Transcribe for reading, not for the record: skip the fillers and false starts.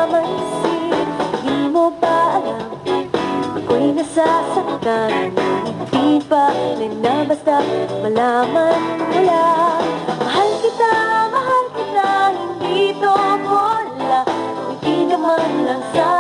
nagmamansin. Di mo ba alam, ako'y nasasaktan. Di pa rin na basta malaman mo lang. Mahal kita, hindi to bola. Kung hindi naman lang sa